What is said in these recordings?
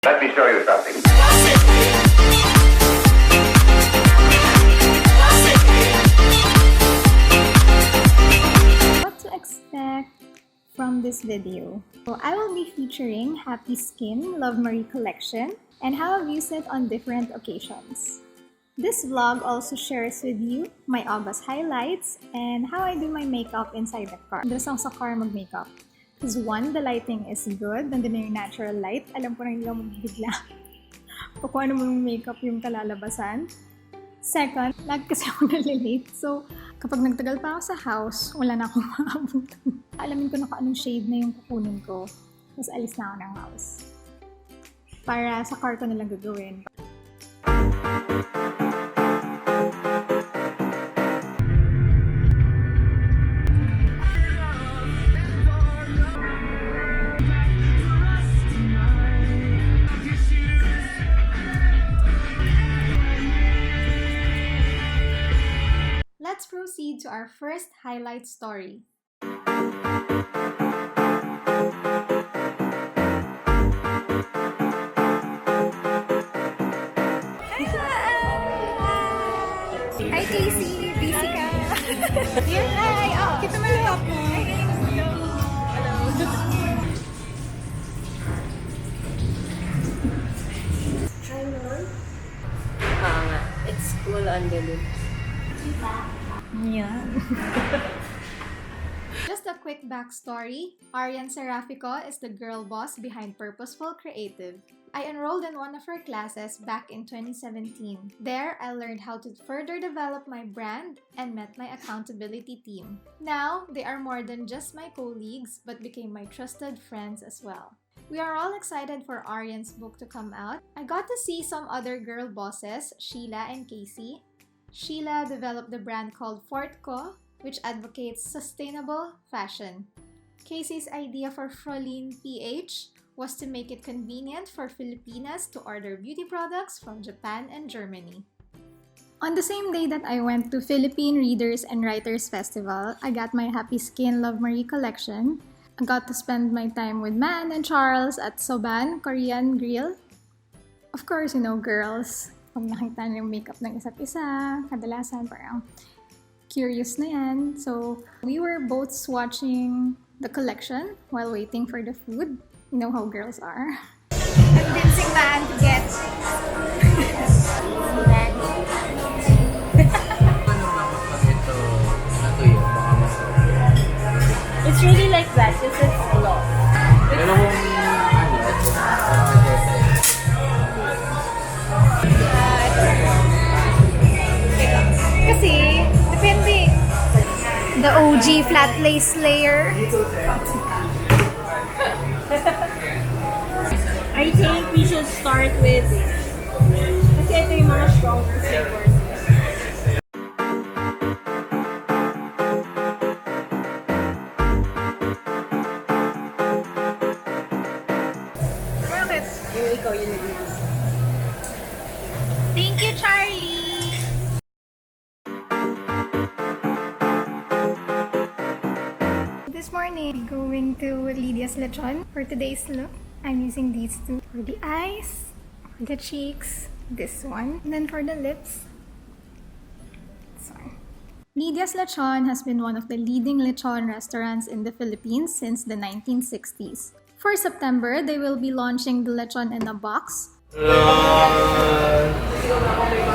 Let me show you something. What to expect from this video? So I will be featuring Happy Skin Love Marie collection and how I've used it on different occasions. This vlog also shares with you my August highlights and how I do my makeup inside the car. Madalas ako sa car mag-makeup. Because one, the lighting is good. Nandun na yung natural light. Alam ko na hindi lang magbigla. Kung ano mo yung makeup yung kalalabasan. Second, lag kasi ako nalilate. So, kapag nagtagal pa ako sa house, wala na akong maabutan. Alamin ko na kung anong shade na yung kukunin ko. Tapos alis na ako ng house. Para sa car ko nilang gagawin. Let's proceed to our first highlight story. Hi Casey! Busy ka? Here, hi! Oh, kita mo yung top mo. Hello! Try mo nun? Nga. It's cool on the look. Yeah. Just a quick backstory. Arian Serafico is the girl boss behind Purposeful Creative. I enrolled in one of her classes back in 2017. There, I learned how to further develop my brand and met my accountability team. Now, they are more than just my colleagues, but became my trusted friends as well. We are all excited for Arian's book to come out. I got to see some other girl bosses, Sheila and Casey. Sheila developed the brand called Fortco, which advocates sustainable fashion. Casey's idea for Frolin PH was to make it convenient for Filipinas to order beauty products from Japan and Germany. On the same day that I went to Philippine Readers and Writers Festival, I got my Happy Skin Love Marie collection. I got to spend my time with Man and Charles at Soban Korean Grill. Of course, you know, girls. Pag nakita na yung makeup ng isa't isa, kadalasan parang curious na yan. So, we were both swatching the collection while waiting for the food. You know how girls are. Convincing Man to get. It's really like that. It's a lot. Kasi, depende. The OG flat lace layer. I think we should start with this. Kasi ito yung mga stronger flavors. Bakit? Yung ikaw yung nag-iis. Thank you, Charlie! This morning, going to Lydia's Lechon for today's look. I'm using these two for the eyes, for the cheeks, this one, and then for the lips, this one. Lydia's Lechon has been one of the leading lechon restaurants in the Philippines since the 1960s. For September, they will be launching the lechon in a box.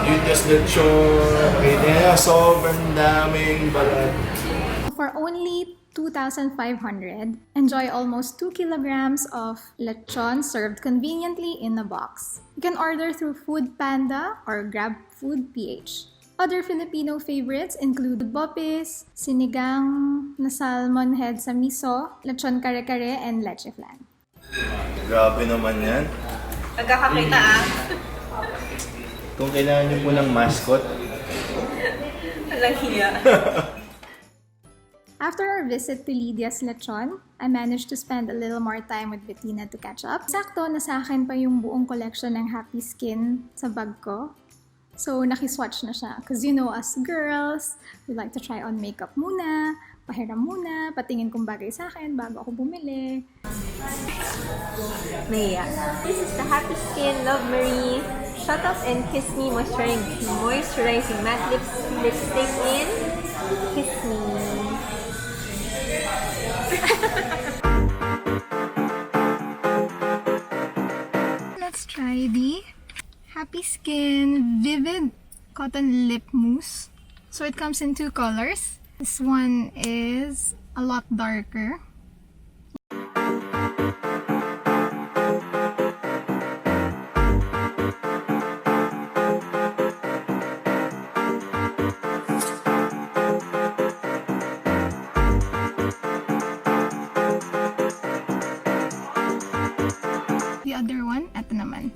Lydia's Lechon, kaya sobrang daming balat. For only 2,500, enjoy almost 2 kilograms of lechon served conveniently in a box. You can order through Food Panda or Grab Food PH. Other Filipino favorites include bopis, sinigang na salmon head sa miso, lechon kare-kare, and leche flan. Grabe naman yan. Nagkakakita ah. Kung kailangan nyo po ng mascot. Walang hiya. After our visit to Lydia's Lechon, I managed to spend a little more time with Bettina to catch up. Sakto na sa akin pa yung buong collection ng Happy Skin sa bag ko. So, nakiswatch na siya. Because you know, us girls, we like to try on makeup muna, pahiram muna, patingin kung bagay sa akin bago ako bumili. Maya. This is the Happy Skin Love Marie Shut Up and Kiss Me Moisturizing Matte Lipstick in Kiss Me. Let's try the Happy Skin Vivid Cotton Lip Mousse. So it comes in 2 colors. This one is a lot darker. The other one, eto naman.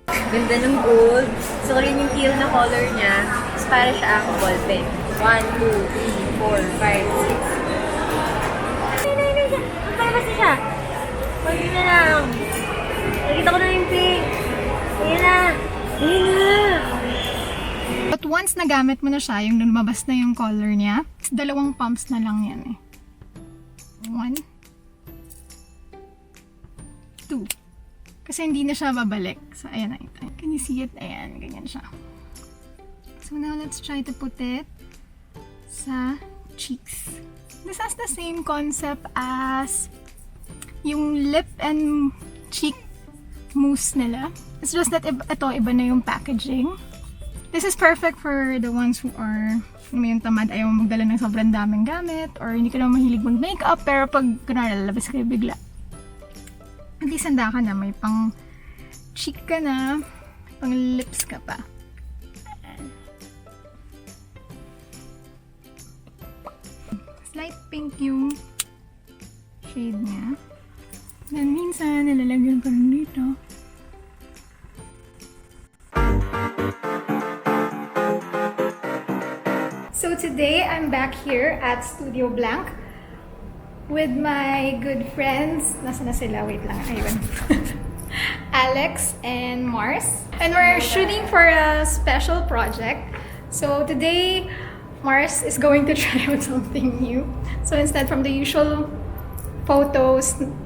Ganda ng gold. So, rin yung teal na color niya. Tapos para siya ang ballpen. 1, 2, 3, 4, 5, 6. Ay, siya. Magpalabas na siya. Pwede na lang. Nakita ko na yung pink. Ayan na. Ayan na. But once nagamit mo na siya, yung lumabas na yung color niya, 2 pumps na lang yan eh. 1, 2. Kasi hindi na siya babalik. So, ayan na ito. Can you see it? Ayan, ganyan siya. So, now let's try to put it sa cheeks. This has the same concept as yung lip and cheek mousse nila. It's just that ito, iba na yung packaging. This is perfect for the ones who are may yung tamad, ayaw mo magdala ng sobrang daming gamit, or hindi ka naman mahilig mag-makeup, pero pag kunwari lalabas kayo bigla, at least handa ka na, may pang cheek ka na, pang lips ka pa. Slight pink yung shade niya. Then minsan, nilalagyan pa rin dito. So today, I'm back here at Studio Blank with my good friends. Nasaan na sila? Wait lang. Ayun. Alex and Mars. And we're shooting for a special project. So today, Mars is going to try out something new. So instead from the usual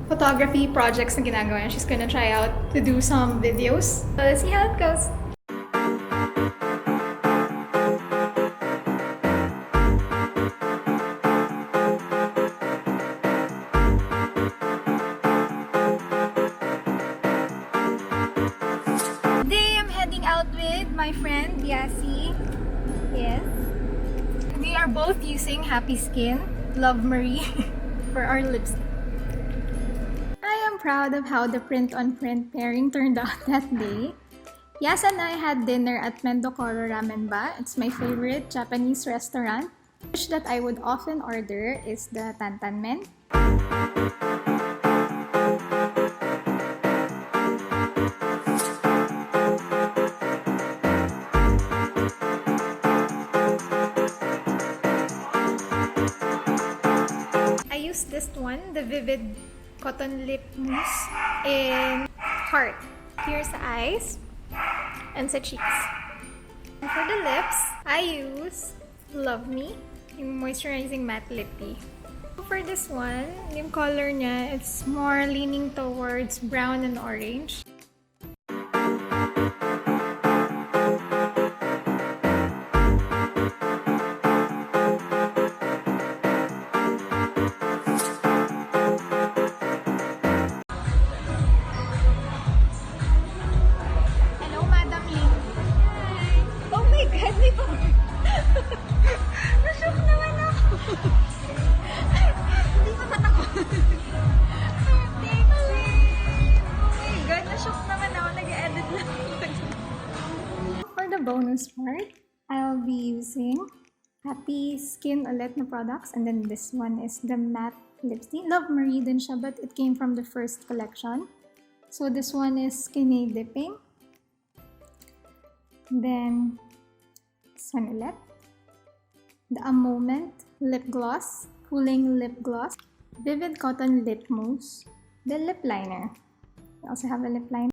photography projects na ginagawa niya, she's gonna try out to do some videos. So let's see how it goes. My friend Yassi. Yes. We are both using Happy Skin Love Marie for our lips. I am proud of how the print-on-print pairing turned out that day. Yas and I had dinner at Mendokoro Ramen Ba. It's my favorite Japanese restaurant. The dish that I would often order is the tantan men. This one, the Vivid Cotton Lip Mousse in heart. Here's the eyes and sa cheeks. And for the lips, I use Love Me, yung Moisturizing Matte Lippie. For this one, yung color niya, it's more leaning towards brown and orange. Nashock naman ako. Hindi pa tatakot. Oh my God, nashock naman ako. Nag-edit lang. For the bonus part, I'll be using Happy Skin ulit na products. And then this one is the matte lipstick. Love Marie din siya, but it came from the first collection. So this one is Skinny Dipping. Then this one ulit. The A Moment Lip Gloss, Cooling Lip Gloss, Vivid Cotton Lip Mousse, the Lip Liner. We also have a lip liner.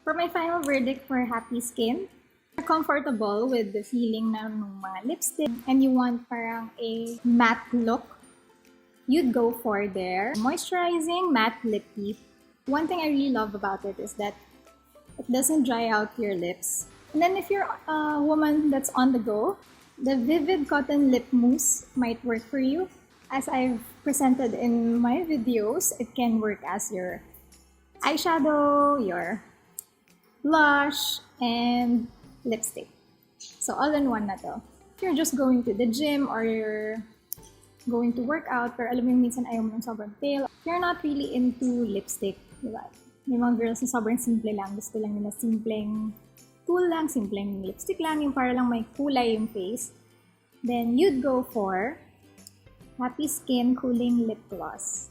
For my final verdict for happy skin, you're comfortable with the feeling ng mga lipstick and you want parang a matte look, you'd go for their Moisturizing Matte Lippie. One thing I really love about it is that it doesn't dry out your lips. And then if you're a woman that's on the go, the Vivid Cotton Lip Mousse might work for you. As I've presented in my videos, it can work as your eyeshadow, your blush, and lipstick. So all in one na to. If you're just going to the gym or you're going to work out, pero alam mo yung minsan ayaw mo ng sobrang pale, if you're not really into lipstick, diba? May mga girls na sobrang simple lang, gusto lang nila simpleng tool lang, simpleng lipstick lang, yung para lang may kulay yung face, then you'd go for Happy Skin Cooling Lip Gloss.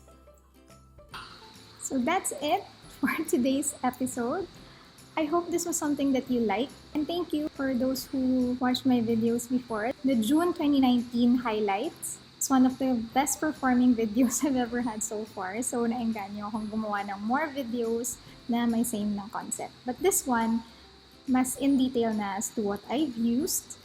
So that's it for today's episode. I hope this was something that you like, and thank you for those who watched my videos before. The June 2019 highlights. It's one of the best performing videos I've ever had so far. So naengganyo akong gumawa ng more videos na may same ng concept. But this one, mas in detail na as to what I've used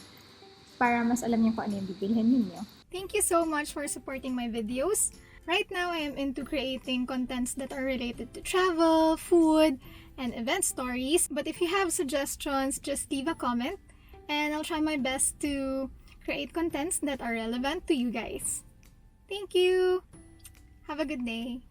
para mas alam niyo kung ano yung bibilhin ninyo. Thank you so much for supporting my videos. Right now, I am into creating contents that are related to travel, food, and event stories. But if you have suggestions, just leave a comment and I'll try my best to create contents that are relevant to you guys. Thank you! Have a good day!